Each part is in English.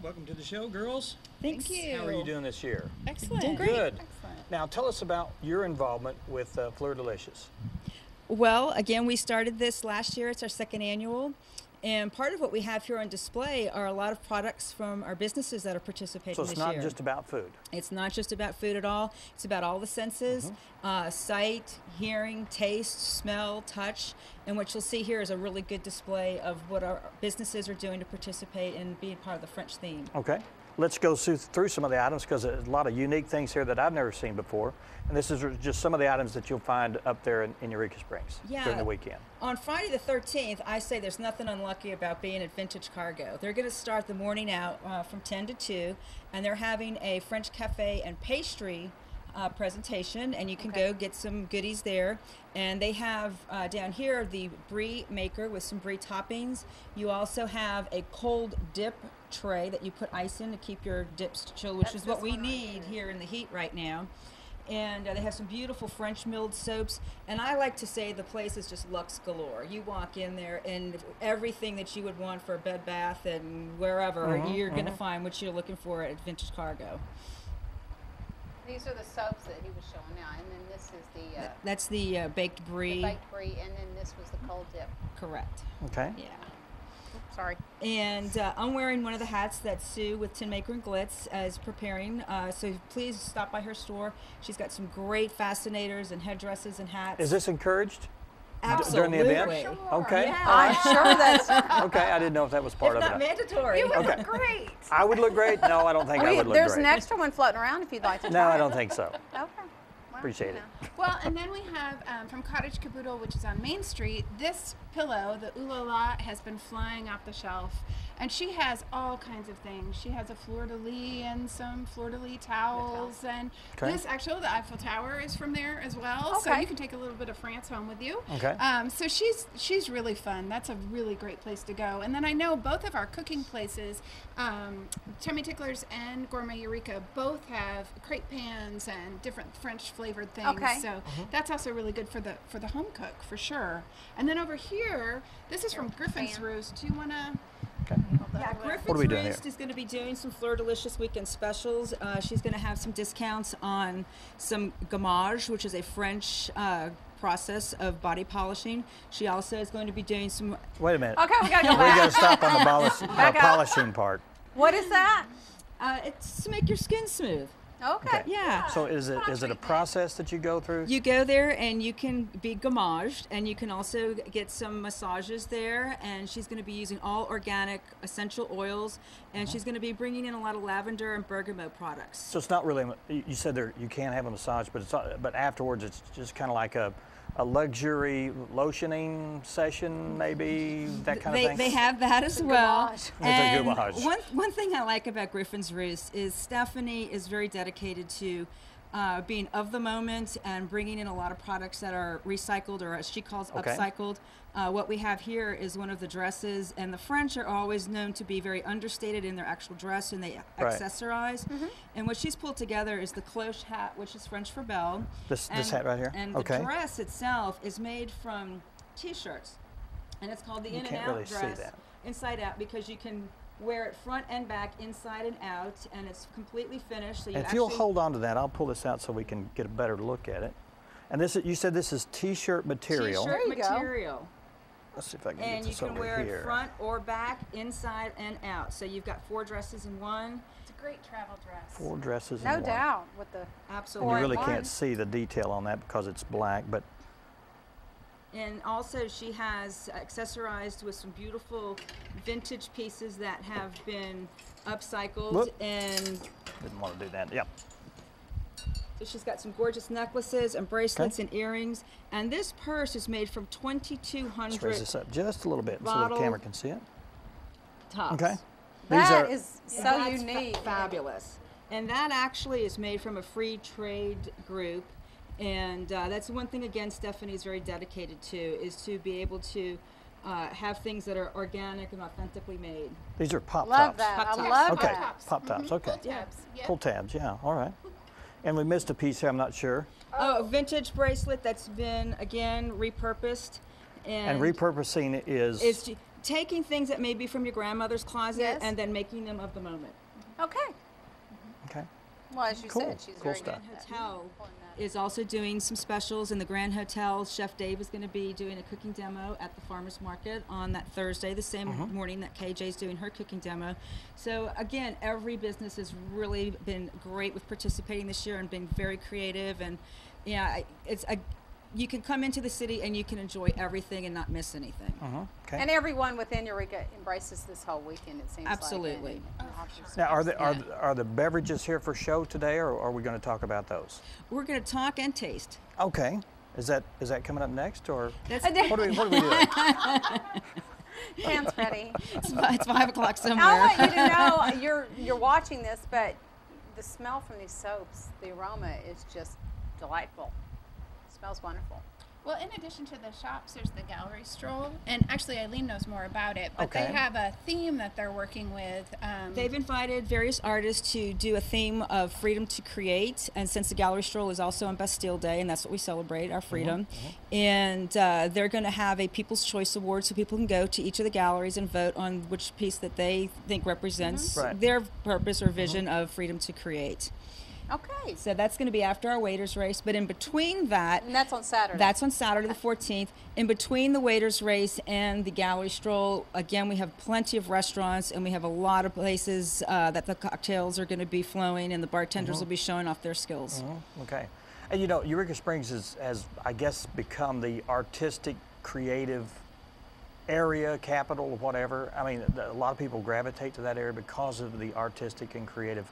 Welcome to the show, girls. Thank you. How are you doing this year? Excellent. Doing Great. good. Excellent. Now, tell us about your involvement with Fleur Delicious. Well, again, we started this last year. It's our second annual. And part of what we have here on display are a lot of products from our businesses that are participating this year. So it's not just about food. It's not just about food at all. It's about all the senses, sight, hearing, taste, smell, touch. And what you'll see here is a really good display of what our businesses are doing to participate and be part of the French theme. Okay. Let's go through some of the items because there's a lot of unique things here that I've never seen before. And this is just some of the items that you'll find up there in Eureka Springs during the weekend. On Friday the 13th, I say there's nothing unlucky about being at Vintage Cargo. They're going to start the morning out from 10 to 2, and they're having a French cafe and pastry presentation, and you can go get some goodies there. And they have down here the brie maker with some brie toppings. You also have a cold dip tray that you put ice in to keep your dips chilled, which is what we need here in the heat right now. And they have some beautiful French milled soaps. And I like to say the place is just luxe galore. You walk in there and everything that you would want for a bed bath and wherever, you're going to find what you're looking for at Vintage Cargo. These are the soaps that he was showing now, and then this is the... That's the baked brie. The baked brie, and then this was the cold dip. Correct. Okay. Yeah. Oops, sorry. And I'm wearing one of the hats that Sue with Tin Maker and Glitz is preparing, so please stop by her store. She's got some great fascinators and headdresses and hats. Is this encouraged? Absolutely. During the event? Sure. Okay. Yeah. I'm sure that's... Okay, I didn't know if that was part It's of not it. mandatory. You would look great. I would look great? No, I don't think I would look There's great. an extra one floating around if you'd like to No, try I it. don't think so. Okay. Well, Appreciate it. Well, and then we have from Cottage Caboodle, which is on Main Street, this pillow, the Ooh La La, has been flying off the shelf. And she has all kinds of things. She has a Fleur Delicious and some Fleur Delicious towels. And this, actually, the Eiffel Tower is from there as well. So you can take a little bit of France home with you. Okay. So she's really fun. That's a really great place to go. And then I know both of our cooking places, Tummy Ticklers and Gourmet Eureka, both have crepe pans and different French flavored things. Okay. So that's also really good for the home cook for sure. And then over here, this is from Griffin's Roost. Do you want to? Yeah, What are Griffin's we doing Roost is going to be doing some Fleur Delicious Weekend specials. She's going to have some discounts on some gamage, which is a French process of body polishing. She also is going to be doing some... Wait a minute. Okay, we got to go We back. got to stop on the polishing part. What is that? It's to make your skin smooth. Okay. Yeah. So is it a process that you go through? You go there and you can be gamaged, and you can also get some massages there, and she's going to be using all organic essential oils, and she's going to be bringing in a lot of lavender and bergamot products. So it's not really, you said you can have a massage, but afterwards it's just kind of like a luxury lotioning session, maybe, that kind of thing? They have that as well. It's a And goulash. one thing I like about Griffin's Roost is Stephanie is very dedicated to being of the moment and bringing in a lot of products that are recycled, or as she calls upcycled. What we have here is one of the dresses, and the French are always known to be very understated in their actual dress, and they accessorize. And what she's pulled together is the cloche hat, which is French for belle. This hat right here? And the dress itself is made from T-shirts, and it's called the In and Out really see dress, that. inside out, because you can wear it front and back, inside and out, and it's completely finished. So you If you'll hold on to that, I'll pull this out so we can get a better look at it. And this, you said this is T-shirt material. T-shirt material. Let's see if I can And get you this can over wear here. it front or back, inside and out. So you've got 4 dresses in one. It's a great travel dress. 4 dresses in No one. doubt with the... Absolutely. And you really Or in can't one. see the detail on that because it's black, but And also she has accessorized with some beautiful vintage pieces that have been upcycled. Whoop. And didn't want to do that. Yep. so she's got some gorgeous necklaces and bracelets and earrings. And this purse is made from Let's 2,200 raise this up just a little bit so the bottle camera can see it. tops. Okay. That is so That's unique. fabulous. And that actually is made from a free trade group. And that's one thing, again, Stephanie's very dedicated to, is to be able to have things that are organic and authentically made. These are pop Love tops. that. Pop I tops. love Okay. that. Pop tops. Okay. Pull tabs. Yeah. Pull tabs. Yeah. All right. And we missed a piece here. I'm not sure. Oh, a vintage bracelet that's been, again, repurposed. And repurposing is taking things that may be from your grandmother's closet Yes. and then making them of the moment. Okay. Okay. Well, as you Cool. said, she's Cool very stuff. good at that. Hotel Pulling that. is also doing some specials in the Grand Hotel. Chef Dave is going to be doing a cooking demo at the farmers market on that Thursday, the same morning that KJ's doing her cooking demo. So again, every business has really been great with participating this year and being very creative. And yeah, you can come into the city and you can enjoy everything and not miss anything. Okay. And everyone within Eureka embraces this whole weekend, it seems Absolutely. like. And offers Now, are some- are the beverages here for show today, or are we going to talk about those? We're going to talk and taste. Okay. Is that coming up next, or That's what are we doing? Hands ready. it's 5 o'clock somewhere. I want you to know you're watching this, but the smell from these soaps, the aroma is just delightful. It smells wonderful. Well, in addition to the shops, there's the gallery stroll, and actually Ilene knows more about it. But Okay. they have a theme that they're working with. They've invited various artists to do a theme of freedom to create, and since the gallery stroll is also on Bastille Day, and that's what we celebrate, our freedom, and they're going to have a People's Choice Award, so people can go to each of the galleries and vote on which piece that they think represents Right. their purpose or vision of freedom to create. Okay. So that's going to be after our waiters race, but in between that, And that's on Saturday. that's on Saturday the 14th. In between the waiters race and the gallery stroll, again, we have plenty of restaurants and we have a lot of places that the cocktails are going to be flowing and the bartenders will be showing off their skills. Okay. And you know, Eureka Springs has, I guess, become the artistic, creative area, capital, whatever. I mean, a lot of people gravitate to that area because of the artistic and creative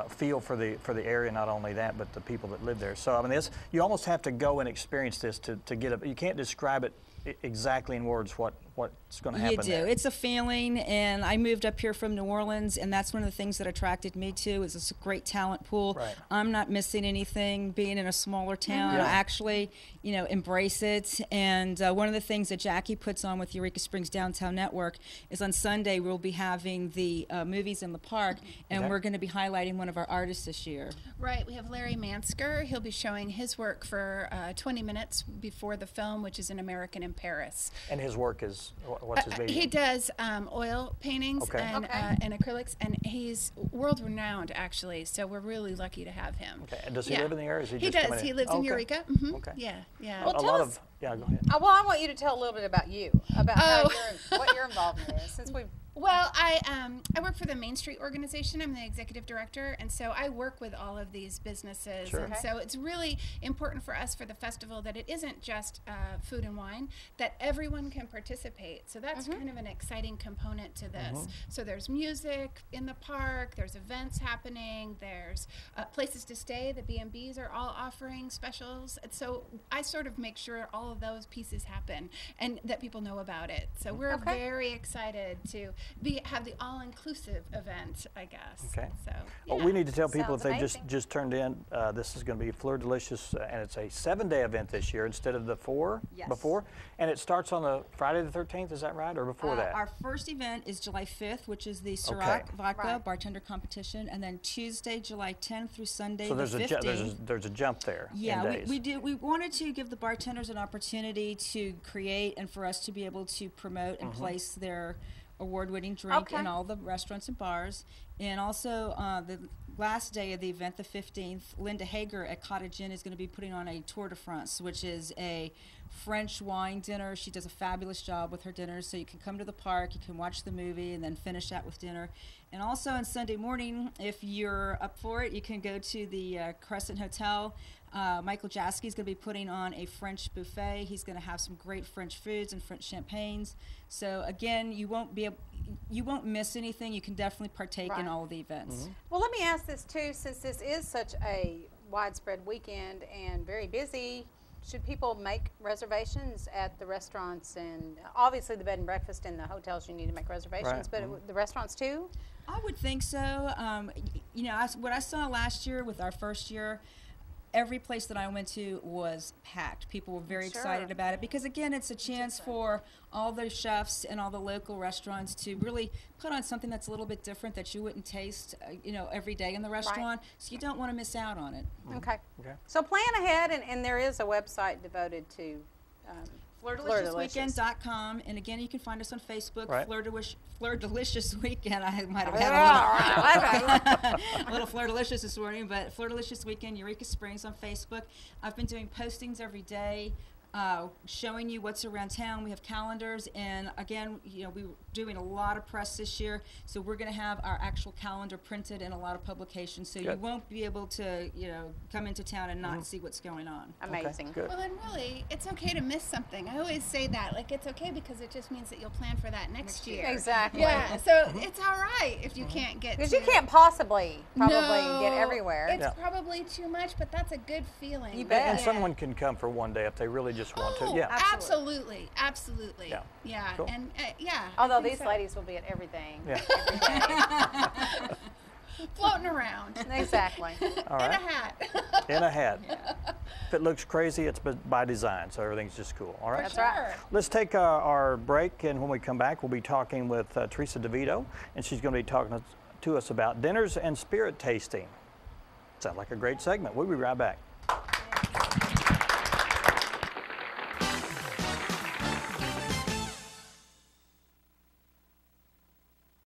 feel for the area. Not only that, but the people that live there. So I mean, you almost have to go and experience this to get it. You can't describe it exactly in words what's going to happen. You do. there. It's a feeling, and I moved up here from New Orleans, and that's one of the things that attracted me to is this great talent pool. Right. I'm not missing anything being in a smaller town. Yeah. I actually, embrace it. And one of the things that Jackie puts on with Eureka Springs Downtown Network is on Sunday we'll be having the movies in the park, and Okay. we're going to be highlighting one of our artists this year. Right, we have Larry Mansker. He'll be showing his work for 20 minutes before the film, which is An American in Paris. And his work is what's his video? He does oil paintings Okay. and, Okay. and acrylics, and he's world renowned actually. So we're really lucky to have him. Okay. And does he Yeah. live in the area? Or is he He just does. coming in? He lives in Okay. Eureka. Okay. Yeah, yeah. Well, a tell lot us- of go ahead. Well, I want you to tell a little bit about you, about how Oh. what your involvement is, since we've. Well, I work for the Main Street organization. I'm the executive director, and so I work with all of these businesses. Sure. And Okay. so it's really important for us for the festival that it isn't just food and wine, that everyone can participate. So that's kind of an exciting component to this. So there's music in the park, there's events happening, there's places to stay. The B&Bs are all offering specials. And so I sort of make sure all of those pieces happen and that people know about it. So we're Okay. very excited to have the all-inclusive event, I guess. Okay. So Well, yeah. we need to tell people Sounds if they amazing. just turned in, this is going to be Fleur Delicious, and it's a 7-day event this year instead of the 4 Yes. before. And it starts on the Friday the 13th, is that right, or before that? Our first event is July 5th, which is the Okay. Ciroc Vodka Right. Bartender Competition, and then Tuesday, July 10th through Sunday, So the there's 15th. there's a jump there in Yeah, days. we wanted to give the bartenders an opportunity to create and for us to be able to promote and place their award-winning drink Okay. in all the restaurants and bars. And also the last day of the event, the 15th, Linda Hager at Cottage Inn is going to be putting on a Tour de France, which is a French wine dinner. She does a fabulous job with her dinners, so you can come to the park, you can watch the movie, and then finish that with dinner. And also on Sunday morning, if you're up for it, you can go to the Crescent Hotel. Michael Jassky is going to be putting on a French buffet. He's going to have some great French foods and French champagnes. So again, you won't miss anything. You can definitely partake in Right. all of the events. Well, let me ask this too, since this is such a widespread weekend and very busy, should people make reservations at the restaurants and obviously the bed and breakfast and the hotels you need to make reservations, Right. but the restaurants too? I would think so. What I saw last year with our first year, every place that I went to was packed. People were very Sure. excited about it because, again, it's a chance for all the chefs and all the local restaurants to really put on something that's a little bit different that you wouldn't taste, every day in the restaurant. So you don't want to miss out on it. Okay. Okay. So plan ahead, and there is a website devoted to FleurDeliciousWeekend.com, and again, you can find us on Facebook. Right. Fleur Delicious Weekend. I might have had a little Fleur Delicious this morning, but Fleur Delicious Weekend, Eureka Springs on Facebook. I've been doing postings every day, showing you what's around town. We have calendars, and again, you know, we were doing a lot of press this year, so we're going to have our actual calendar printed in a lot of publications, so you won't be able to, you know, come into town and not see what's going on. Amazing. Okay, good. Well, then really, it's okay to miss something. I always say that. Like, it's okay because it just means that you'll plan for that next year. Exactly. Yeah, so it's all right if you can't get Because to you can't possibly No, get everywhere. It's probably too much, but that's a good feeling. You bet. And someone can come for one day if they really just want to. Yeah. Absolutely. Yeah. Yeah. Cool. And yeah. Although I think these so. ladies will be at everything. Yeah. Every day. Floating around. Exactly. All In right. a hat. In a hat. If it looks crazy, it's by design, so everything's just cool. All right. That's right. Let's take our break, and when we come back, we'll be talking with Teresa DeVito, and she's going to be talking to us about dinners and spirit tasting. Sounds like a great segment. We'll be right back.